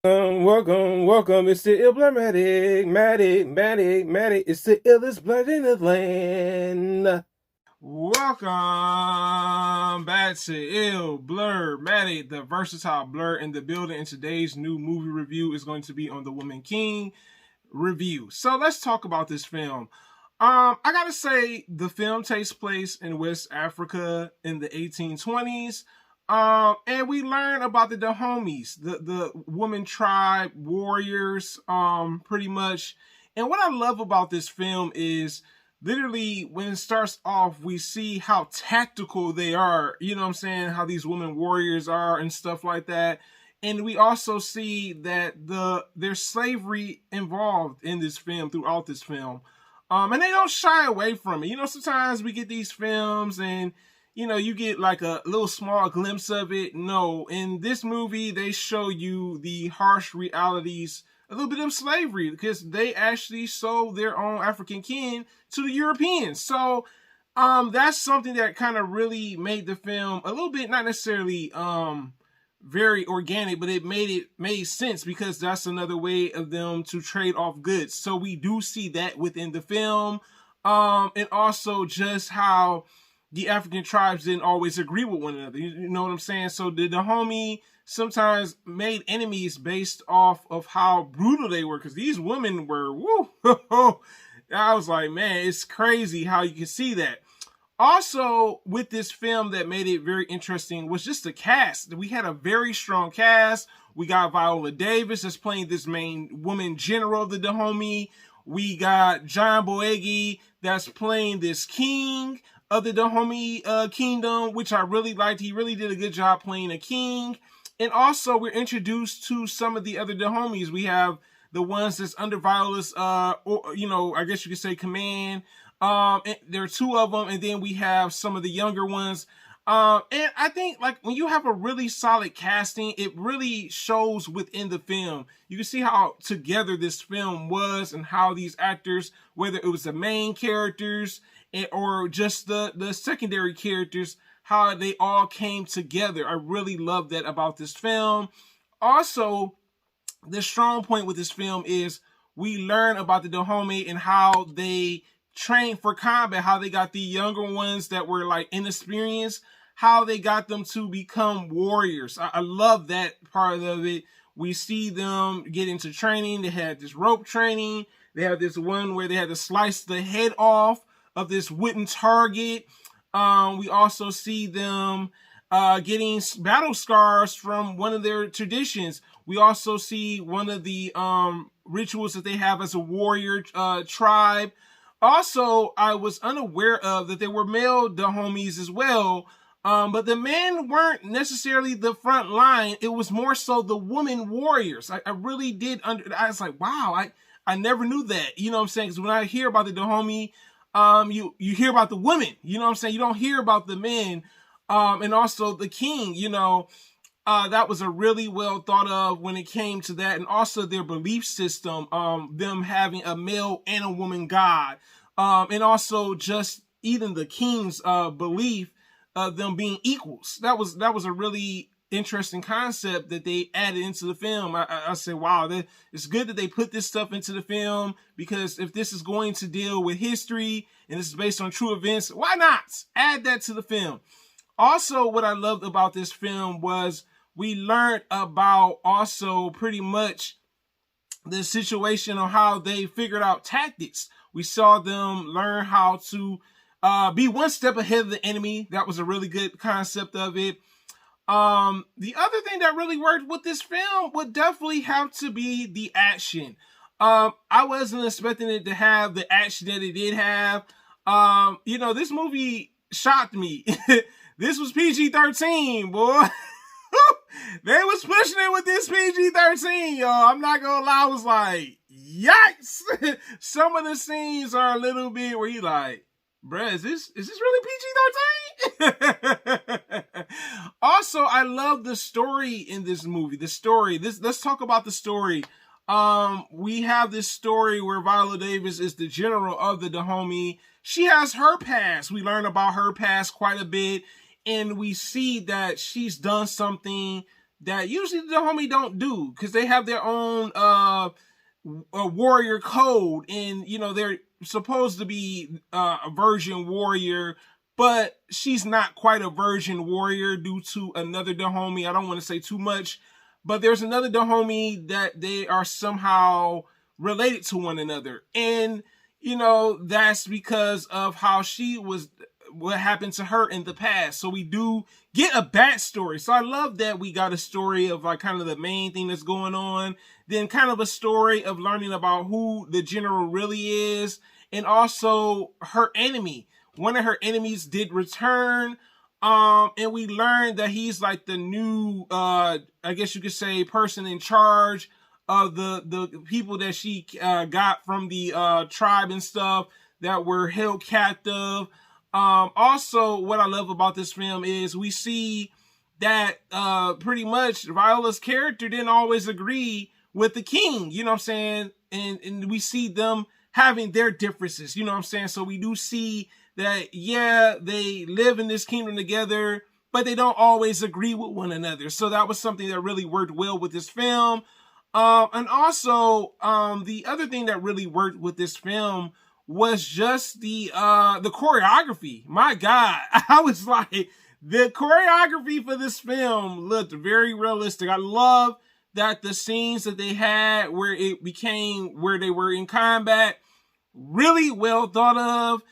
Welcome. It's the Matic. It's the illest blood in the land. Welcome back to Blurmatic, the versatile blur in the building. And today's new movie review is going to be on The Woman King review. So let's talk about this film. I gotta say, the film takes place in West Africa in the 1820s. And we learn about the Dahomies, the woman tribe warriors, pretty much. And what I love about this film is literally when it starts off, we see how tactical they are. You know what I'm saying? How these women warriors are and stuff like that. And we also see that there's slavery involved in this film throughout this film. And they don't shy away from it. You know, sometimes we get these films and, you know, you get like a little small glimpse of it. No, in this movie, they show you the harsh realities, a little bit of slavery, because they actually sold their own African kin to the Europeans. So, that's something that kind of really made the film a little bit, not necessarily, very organic, but it made sense because that's another way of them to trade off goods. So we do see that within the film. And also just how the African tribes didn't always agree with one another. You know what I'm saying? So the homie sometimes made enemies based off of how brutal they were, because these women were, woo. I was like, man, it's crazy how you can see that. Also, with this film that made it very interesting was just the cast. We had a very strong cast. We got Viola Davis that's playing this main woman general of the Dahomey. We got John Boyega that's playing this king of the Dahomey kingdom, which I really liked. He really did a good job playing a king. And also, we're introduced to some of the other Dahomeys. We have the ones that's under Viola's, I guess you could say command. There are two of them, and then we have some of the younger ones. And I think, like, when you have a really solid casting, it really shows within the film. You can see how together this film was and how these actors, whether it was the main characters or just the secondary characters, how they all came together. I really love that about this film. Also, the strong point with this film is we learn about the Dahomey and how they train for combat, how they got the younger ones that were like inexperienced, how they got them to become warriors. I love that part of it. We see them get into training. They had this rope training. They have this one where they had to slice the head off of this wooden target. We also see them getting battle scars from one of their traditions. We also see one of the rituals that they have as a warrior tribe. Also, I was unaware of that there were male Dahomies as well, but the men weren't necessarily the front line. It was more so the woman warriors. I really did. I was like, wow, I never knew that. You know what I'm saying? Because when I hear about the Dahomey, you hear about the women. You know what I'm saying? You don't hear about the men, and also the king. You know. That was a really well thought of when it came to that, and also their belief system, them having a male and a woman god, and also just even the king's belief of them being equals. That was a really interesting concept that they added into the film. I said, wow, it's good that they put this stuff into the film, because if this is going to deal with history and this is based on true events, why not add that to the film? Also, what I loved about this film was we learned about also pretty much the situation on how they figured out tactics. We saw them learn how to be one step ahead of the enemy. That was a really good concept of it. The other thing that really worked with this film would definitely have to be the action. I wasn't expecting it to have the action that it did have. This movie shocked me. This was PG-13, boy. They was pushing it with this PG-13, y'all. I'm not gonna lie, I was like, yikes! Some of the scenes are a little bit where you like, bruh, is this really PG-13? Also, I love the story in this movie. Let's talk about the story. We have this story where Viola Davis is the general of the Dahomey. She has her past. We learn about her past quite a bit. And we see that she's done something that usually the homie don't do, because they have their own a warrior code, and they're supposed to be a virgin warrior, but she's not quite a virgin warrior due to another Dahomey. I don't want to say too much, but there's another Dahomey that they are somehow related to one another, and that's because of how she was, what happened to her in the past. So we do get a backstory. So I love that we got a story of like kind of the main thing that's going on, then kind of a story of learning about who the general really is, and also her enemy. One of her enemies did return, and we learned that he's like the new, I guess you could say, person in charge of the people that she got from the tribe and stuff that were held captive. Also, what I love about this film is we see that pretty much Viola's character didn't always agree with the king, you know what I'm saying? And we see them having their differences, you know what I'm saying? So we do see that, yeah, they live in this kingdom together, but they don't always agree with one another. So that was something that really worked well with this film. And also, the other thing that really worked with this film was just the choreography. My God, I was like, the choreography for this film looked very realistic. I love that the scenes that they had where they were in combat, really well thought of.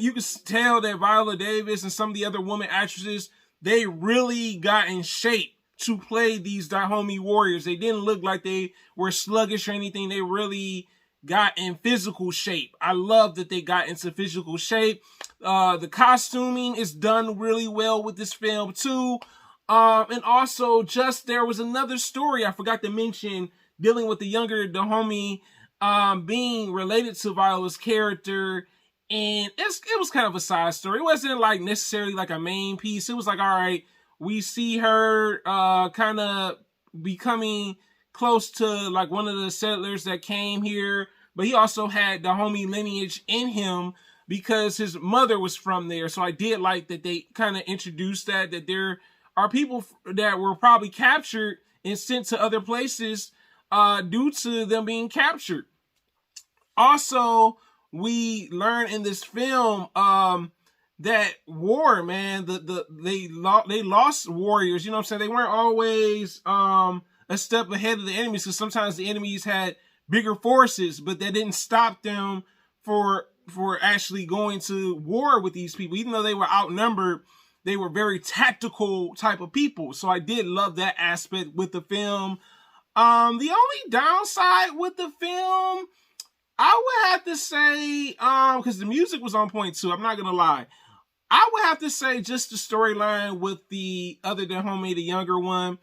You can tell that Viola Davis and some of the other women actresses, they really got in shape to play these Dahomey warriors. They didn't look like they were sluggish or anything. They really got in physical shape. I love that they got into physical shape. The costuming is done really well with this film too. And also, just there was another story I forgot to mention dealing with the younger Dahomey being related to Viola's character. And it was kind of a side story. It wasn't like necessarily like a main piece. It was like, all right, we see her kind of becoming close to like one of the settlers that came here, but he also had Dahomey lineage in him because his mother was from there. So I did like that they kind of introduced that there are people that were probably captured and sent to other places due to them being captured. Also, we learn in this film that war, man, they lost warriors. You know what I'm saying? They weren't always a step ahead of the enemies, because sometimes the enemies had bigger forces, but that didn't stop them for actually going to war with these people. Even though they were outnumbered, they were very tactical type of people. So I did love that aspect with the film. The only downside with the film, I would have to say, because the music was on point too, I'm not gonna lie, I would have to say just the storyline with the other Dahomey, the younger one,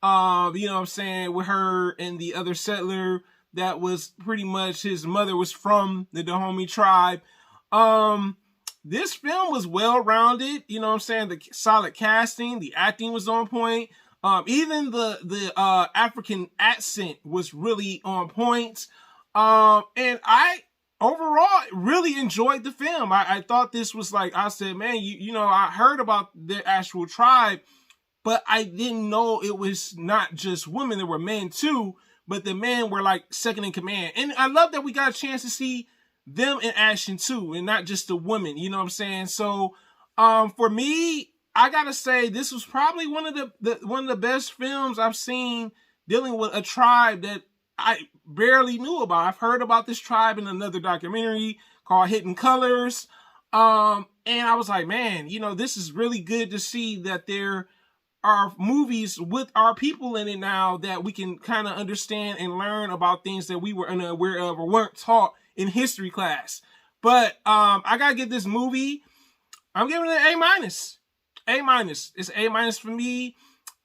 you know what I'm saying, with her and the other settler that was pretty much, his mother was from the Dahomey tribe. This film was well-rounded, you know what I'm saying, the solid casting, the acting was on point. Even the African accent was really on point. And I overall really enjoyed the film. I thought this was like, I said, man, you know, I heard about the actual tribe, but I didn't know it was not just women, there were men too, but the men were like second in command. And I love that we got a chance to see them in action too, and not just the women, you know what I'm saying? So, for me, I gotta say this was probably one of the best films I've seen dealing with a tribe that I barely knew about. I've heard about this tribe in another documentary called Hidden Colors. And I was like, man, you know, this is really good to see that there are movies with our people in it now that we can kind of understand and learn about things that we were unaware of or weren't taught in history class. But I gotta give this movie, I'm giving it an A-. A-. It's A- for me.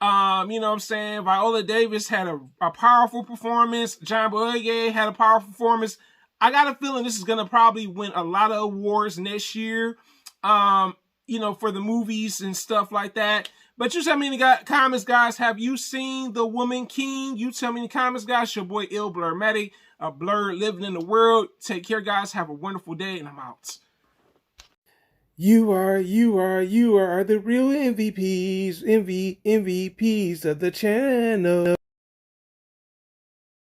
You know what I'm saying? Viola Davis had a powerful performance. John Boyega had a powerful performance. I got a feeling this is going to probably win a lot of awards next year, you know, for the movies and stuff like that. But you tell me in the comments, guys, have you seen The Woman King? You tell me in the comments, guys. Your boy, Ill Blurmatic, a blur living in the world. Take care, guys. Have a wonderful day, and I'm out. You are the real MVPs of the channel.